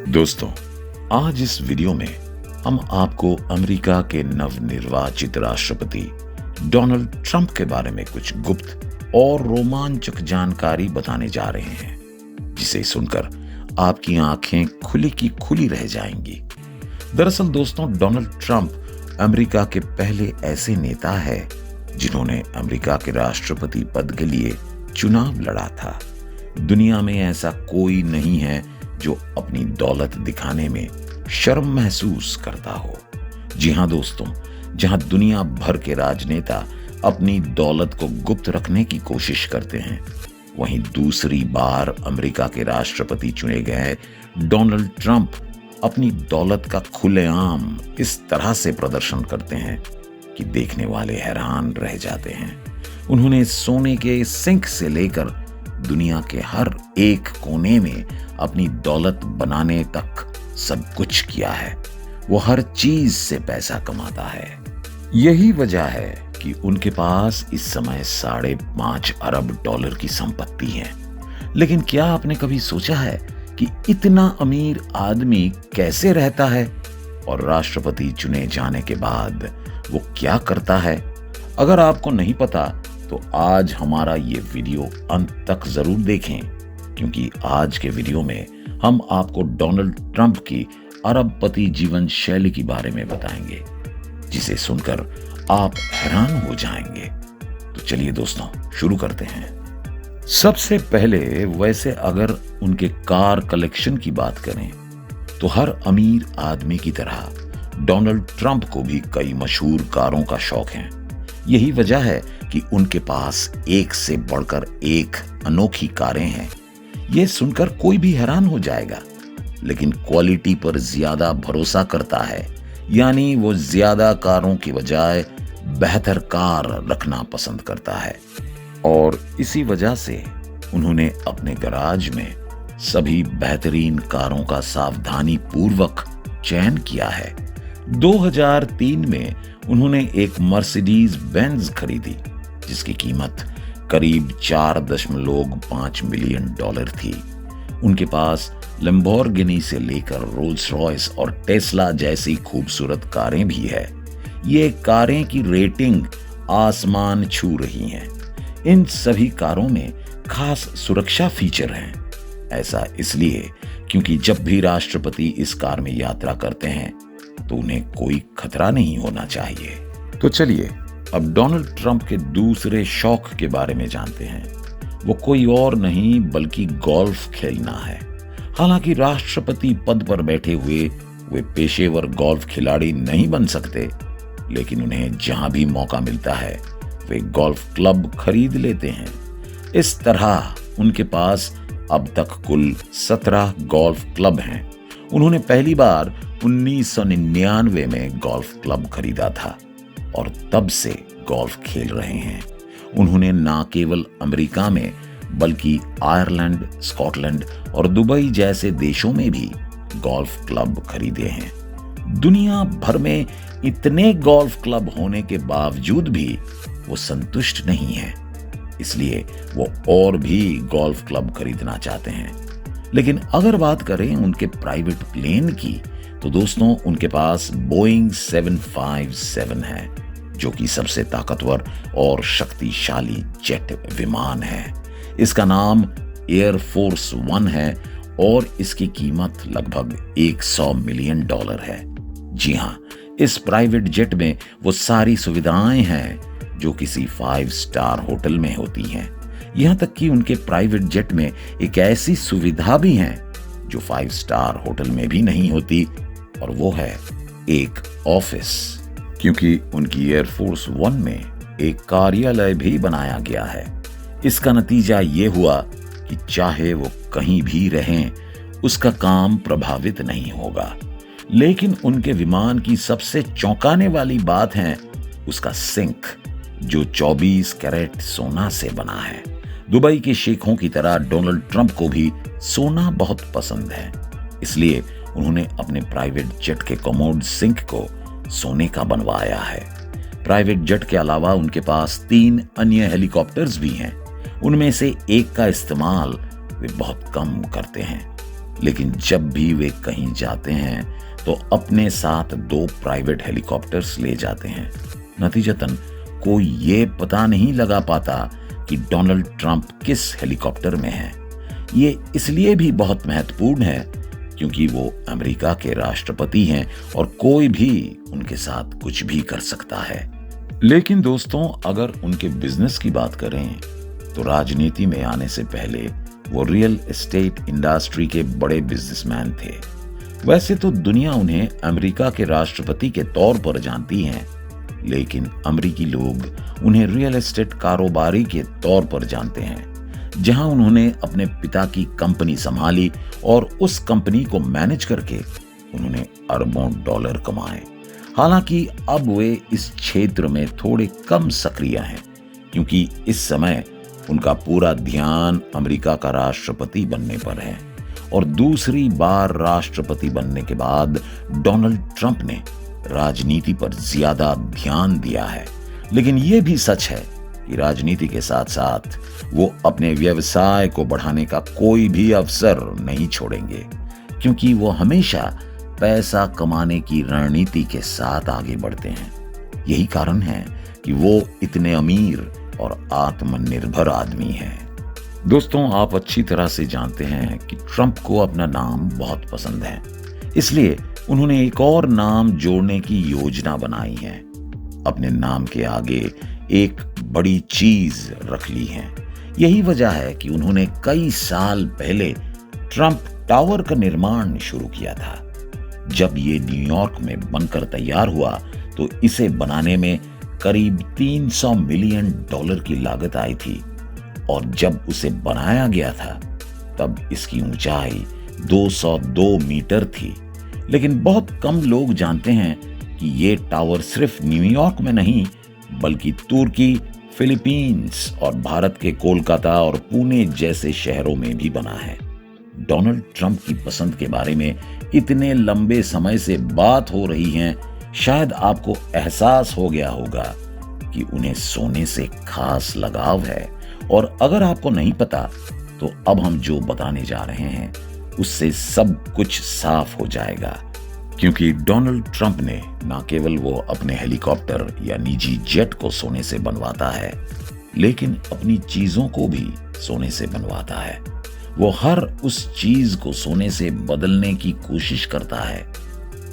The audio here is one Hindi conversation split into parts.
दोस्तों, आज इस वीडियो में हम आपको अमेरिका के नवनिर्वाचित राष्ट्रपति डोनाल्ड ट्रंप के बारे में कुछ गुप्त और रोमांचक जानकारी बताने जा रहे हैं, जिसे सुनकर आपकी आंखें खुली की खुली रह जाएंगी। दरअसल दोस्तों, डोनाल्ड ट्रंप अमेरिका के पहले ऐसे नेता है जिन्होंने अमेरिका के राष्ट्रपति पद के लिए चुनाव लड़ा था। दुनिया में ऐसा कोई नहीं है जो अपनी दौलत दिखाने में शर्म महसूस करता हो। जी हां दोस्तों, जहां दुनिया भर के राजनेता अपनी दौलत को गुप्त रखने की कोशिश करते हैं, वहीं दूसरी बार अमेरिका के राष्ट्रपति चुने गए डोनाल्ड ट्रंप अपनी दौलत का खुलेआम इस तरह से प्रदर्शन करते हैं कि देखने वाले हैरान रह जाते हैं। उन्होंने सोने के सिंक से लेकर दुनिया के हर एक कोने में अपनी दौलत बनाने तक सब कुछ किया है। वो हर चीज से पैसा कमाता है। यही वजह है कि उनके पास इस समय $5.5 अरब की संपत्ति है। लेकिन क्या आपने कभी सोचा है कि इतना अमीर आदमी कैसे रहता है और राष्ट्रपति चुने जाने के बाद वो क्या करता है? अगर आपको नहीं पता तो आज हमारा ये वीडियो अंत तक जरूर देखें, क्योंकि आज के वीडियो में हम आपको डोनाल्ड ट्रंप की अरबपति जीवन शैली के बारे में बताएंगे, जिसे सुनकर आप हैरान हो जाएंगे। तो चलिए दोस्तों, शुरू करते हैं। सबसे पहले वैसे अगर उनके कार कलेक्शन की बात करें तो हर अमीर आदमी की तरह डोनाल्ड ट्रंप को भी कई मशहूर कारों का शौक है। यही वजह है कि उनके पास एक से बढ़कर एक अनोखी कारें हैं। यह सुनकर कोई भी हैरान हो जाएगा, लेकिन क्वालिटी पर ज्यादा भरोसा करता है, यानी वो ज्यादा कारों की बजाय बेहतर कार रखना पसंद करता है। और इसी वजह से उन्होंने अपने गैराज में सभी बेहतरीन कारों का सावधानी पूर्वक चयन किया है। 2003 में उन्होंने एक मर्सिडीज बेंज खरीदी, जिसकी कीमत करीब $4.5 मिलियन थी। उनके पास लैम्बोर्गिनी से लेकर रोल्स रॉयस और टेस्ला जैसी खूबसूरत कारें भी है। ये कारें की रेटिंग आसमान छू रही हैं। इन सभी कारों में खास सुरक्षा फीचर हैं। ऐसा इसलिए क्योंकि जब भी राष्ट्रपति इस कार में यात्रा करते हैं तो उन्हें कोई खतरा नहीं होना चाहिए। तो चलिए अब डोनाल्ड ट्रंप के दूसरे शौक के बारे में जानते हैं। वो कोई और नहीं बल्कि गोल्फ खेलना है। हालांकि राष्ट्रपति पद पर बैठे हुए वे पेशेवर गोल्फ खिलाड़ी नहीं बन सकते, लेकिन उन्हें जहां भी मौका मिलता है वे गोल्फ क्लब खरीद लेते हैं। इस तरह उनके पास अब तक कुल 17 गोल्फ क्लब हैं। उन्होंने पहली बार 1999 में गोल्फ क्लब खरीदा था और तब से गोल्फ खेल रहे हैं। उन्होंने न केवल अमेरिका में बल्कि आयरलैंड, स्कॉटलैंड और दुबई जैसे देशों में भी गोल्फ क्लब खरीदे हैं। दुनिया भर में इतने गोल्फ क्लब होने के बावजूद भी वो संतुष्ट नहीं है, इसलिए वो और भी गोल्फ क्लब खरीदना चाहते हैं। लेकिन अगर बात करें उनके प्राइवेट प्लेन की, तो दोस्तों उनके पास बोइंग 757 है, जो कि सबसे ताकतवर और शक्तिशाली जेट विमान है। इसका नाम एयर फोर्स 1 है और इसकी कीमत लगभग $100 मिलियन है। जी हां, इस प्राइवेट जेट में वो सारी सुविधाएं हैं जो किसी 5 स्टार होटल में होती हैं। यहां तक कि उनके प्राइवेट जेट में एक ऐसी सुविधा भी है जो 5 स्टार होटल में भी नहीं होती, और वो है एक ऑफिस। क्योंकि उनकी एयरफोर्स 1 में एक कार्यालय भी बनाया गया है। इसका नतीजा ये हुआ कि चाहे वो कहीं भी रहें, उसका काम प्रभावित नहीं होगा। लेकिन उनके विमान की सबसे चौंकाने वाली बात है उसका सिंक, जो 24 कैरेट सोना से बना है। दुबई के शेखों की तरह डोनाल्ड ट्रंप को भी सोना बहुत पसंद है, इसलिए उन्होंने अपने प्राइवेट जेट के कमोड सिंक को सोने का बनवाया है। प्राइवेट जेट के अलावा उनके पास 3 अन्य हेलीकॉप्टर्स भी हैं। उनमें से एक का इस्तेमाल वे बहुत कम करते हैं। लेकिन जब भी वे कहीं जाते हैं तो अपने साथ 2 प्राइवेट हेलीकॉप्टर्स ले जाते हैं। नतीजतन कोई ये पता नहीं लगा पाता कि डोनाल्ड ट्रंप किस हेलीकॉप्टर में है। ये इसलिए भी बहुत महत्वपूर्ण है क्योंकि वो अमेरिका के राष्ट्रपति हैं और कोई भी उनके साथ कुछ भी कर सकता है। लेकिन दोस्तों, अगर उनके बिजनेस की बात करें तो राजनीति में आने से पहले वो रियल एस्टेट इंडस्ट्री के बड़े बिजनेसमैन थे। वैसे तो दुनिया उन्हें अमेरिका के राष्ट्रपति के तौर पर जानती है, लेकिन अमेरिकी लोग उन्हें रियल एस्टेट कारोबारी के तौर पर जानते हैं, जहां उन्होंने अपने पिता की कंपनी संभाली और उस कंपनी को मैनेज करके उन्होंने अरबों डॉलर कमाए। हालांकि अब वे इस क्षेत्र में थोड़े कम सक्रिय हैं क्योंकि इस समय उनका पूरा ध्यान अमेरिका का राष्ट्रपति बनने पर है और दूसरी बार राष्ट्रपति बनने के बाद डोनाल्ड ट्रंप ने राजनीति पर ज्यादा ध्यान दिया है। लेकिन यह भी सच है कि राजनीति के साथ साथ वो अपने व्यवसाय को बढ़ाने का कोई भी अवसर नहीं छोड़ेंगे क्योंकि वो हमेशा पैसा कमाने की रणनीति के साथ आगे बढ़ते हैं। यही कारण है कि वो इतने अमीर और आत्मनिर्भर आदमी हैं। दोस्तों, आप अच्छी तरह से जानते हैं कि ट्रंप को अपना नाम बहुत पसंद है, इसलिए उन्होंने एक और नाम जोड़ने की योजना बनाई है। अपने नाम के आगे एक बड़ी चीज रख ली है। यही वजह है कि उन्होंने कई साल पहले ट्रंप टावर का निर्माण शुरू किया था। जब ये न्यूयॉर्क में बनकर तैयार हुआ तो इसे बनाने में करीब $300 मिलियन की लागत आई थी और जब उसे बनाया गया था तब इसकी ऊंचाई 202 मीटर थी। लेकिन बहुत कम लोग जानते हैं कि ये टावर सिर्फ न्यूयॉर्क में नहीं बल्कि तुर्की, फिलीपींस और भारत के कोलकाता और पुणे जैसे शहरों में भी बना है। डोनाल्ड ट्रंप की पसंद के बारे में इतने लंबे समय से बात हो रही है, शायद आपको एहसास हो गया होगा कि उन्हें सोने से खास लगाव है। और अगर आपको नहीं पता तो अब हम जो बताने जा रहे हैं उससे सब कुछ साफ हो जाएगा, क्योंकि डोनाल्ड ट्रंप ने न केवल वो अपने हेलीकॉप्टर या निजी जेट को सोने से बनवाता है, लेकिन अपनी चीजों को भी सोने से बनवाता है। वो हर उस चीज को सोने से बदलने की कोशिश करता है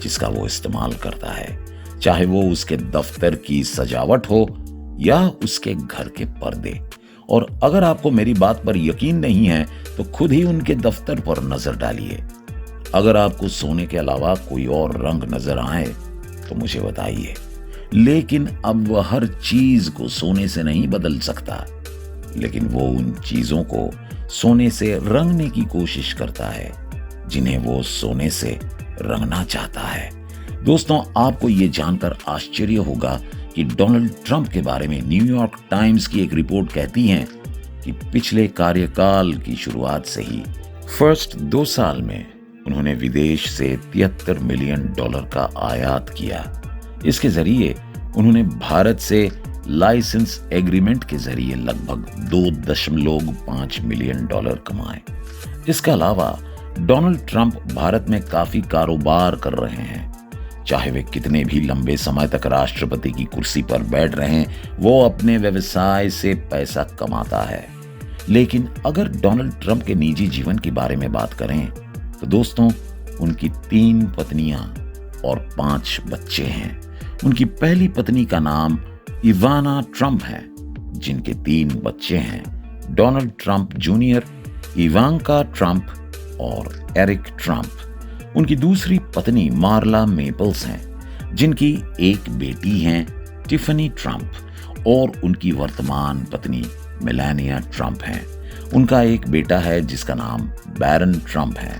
जिसका वो इस्तेमाल करता है, चाहे वो उसके दफ्तर की सजावट हो या उसके घर के पर्दे। और अगर आपको मेरी बात पर यकीन नहीं है तो खुद ही उनके दफ्तर पर नजर डालिए। अगर आपको सोने के अलावा कोई और रंग नजर आए तो मुझे बताइए। लेकिन अब वह हर चीज को सोने से नहीं बदल सकता, लेकिन वो उन चीजों को सोने से रंगने की कोशिश करता है जिन्हें वो सोने से रंगना चाहता है। दोस्तों, आपको ये जानकर आश्चर्य होगा कि डोनाल्ड ट्रंप के बारे में न्यूयॉर्क टाइम्स की एक रिपोर्ट कहती है कि पिछले कार्यकाल की शुरुआत से ही फर्स्ट 2 साल में उन्होंने विदेश से $73 मिलियन का आयात किया। इसके जरिए उन्होंने भारत से लाइसेंस एग्रीमेंट के जरिए लगभग $2.5 मिलियन कमाए। इसके अलावा डोनाल्ड ट्रंप भारत में काफी कारोबार कर रहे हैं। चाहे वे कितने भी लंबे समय तक राष्ट्रपति की कुर्सी पर बैठ रहे हैं, वो अपने व्यवसाय से पैसा कमाता है। लेकिन अगर डोनाल्ड ट्रंप के निजी जीवन के बारे में बात करें तो दोस्तों, उनकी 3 पत्नियां और 5 बच्चे हैं। उनकी पहली पत्नी का नाम इवाना ट्रंप है, जिनके 3 बच्चे हैं, Donald Trump junior, Ivanka Trump और एरिक ट्रंप। उनकी दूसरी पत्नी मार्ला मेपल्स हैं, जिनकी एक बेटी है टिफनी ट्रंप और उनकी वर्तमान पत्नी मेलानिया ट्रंप हैं। उनका एक बेटा है जिसका नाम बैरन ट्रंप है।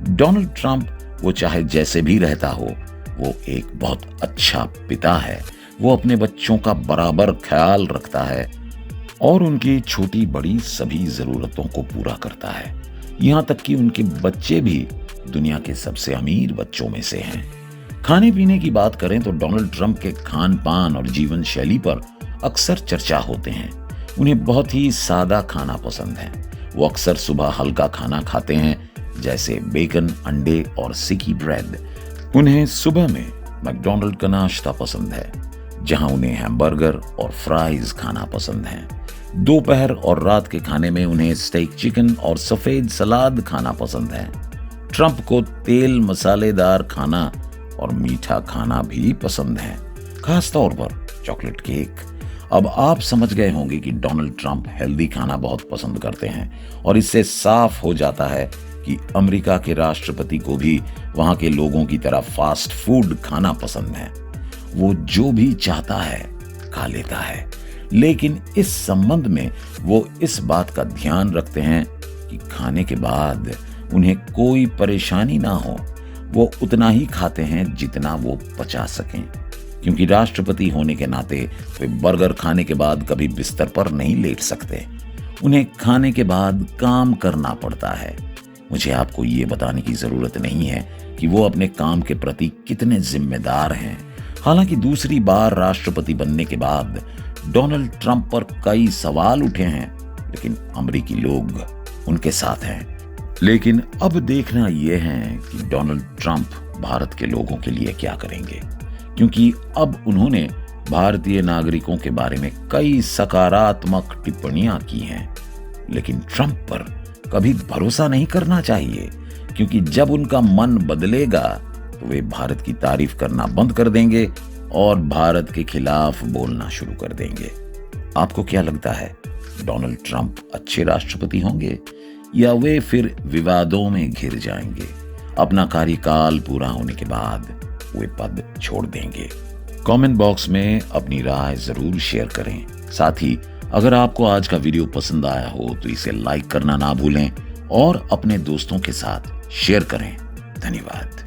डोनाल्ड ट्रंप, वो चाहे जैसे भी रहता हो, वो एक बहुत अच्छा पिता है। वो अपने बच्चों का बराबर ख्याल रखता है और उनकी छोटी बड़ी सभी जरूरतों को पूरा करता है। यहाँ तक कि उनके बच्चे भी दुनिया के सबसे अमीर बच्चों में से हैं। खाने पीने की बात करें तो डोनाल्ड ट्रंप के खान पान और जीवन शैली पर अक्सर चर्चा होते हैं। उन्हें बहुत ही सादा खाना पसंद है। वो अक्सर सुबह हल्का खाना खाते हैं, जैसे बेकन, अंडे और सिकी ब्रेड। उन्हें सुबह में मैकडॉनल्ड का नाश्ता पसंद है, जहां उन्हें हैमबर्गर और फ्राइज खाना पसंद है। दोपहर और रात के खाने में उन्हें स्टेक चिकन और सफेद सलाद खाना पसंद है। ट्रंप को तेल मसालेदार खाना और मीठा खाना भी पसंद है, खास तौर पर चॉकलेट केक। अब आप समझ गए होंगे कि डोनाल्ड ट्रंप हेल्दी खाना बहुत पसंद करते हैं, और इससे साफ हो जाता है कि अमेरिका के राष्ट्रपति को भी वहां के लोगों की तरह फास्ट फूड खाना पसंद है। वो जो भी चाहता है खा लेता है, लेकिन इस संबंध में वो इस बात का ध्यान रखते हैं कि खाने के बाद उन्हें कोई परेशानी ना हो। वो उतना ही खाते हैं जितना वो पचा सकें, क्योंकि राष्ट्रपति होने के नाते वे बर्गर खाने के बाद कभी बिस्तर पर नहीं लेट सकते। उन्हें खाने के बाद काम करना पड़ता है। मुझे आपको ये बताने की जरूरत नहीं है कि वो अपने काम के प्रति कितने जिम्मेदार हैं। हालांकि दूसरी बार राष्ट्रपति बनने के बाद डोनाल्ड ट्रंप पर कई सवाल उठे हैं, लेकिन अमेरिकी लोग उनके साथ हैं। लेकिन अब देखना यह है कि डोनाल्ड ट्रंप भारत के लोगों के लिए क्या करेंगे, क्योंकि अब उन्होंने भारतीय नागरिकों के बारे में कई सकारात्मक टिप्पणियां की हैं। लेकिन ट्रंप पर कभी भरोसा नहीं करना चाहिए, क्योंकि जब उनका मन बदलेगा तो वे भारत की तारीफ करना बंद कर देंगे और भारत के खिलाफ बोलना शुरू कर देंगे। आपको क्या लगता है, डोनाल्ड ट्रंप अच्छे राष्ट्रपति होंगे या वे फिर विवादों में घिर जाएंगे? अपना कार्यकाल पूरा होने के बाद वे पद छोड़ देंगे? कमेंट बॉक्स में अपनी राय जरूर शेयर करें। साथ ही अगर आपको आज का वीडियो पसंद आया हो तो इसे लाइक करना ना भूलें और अपने दोस्तों के साथ शेयर करें। धन्यवाद।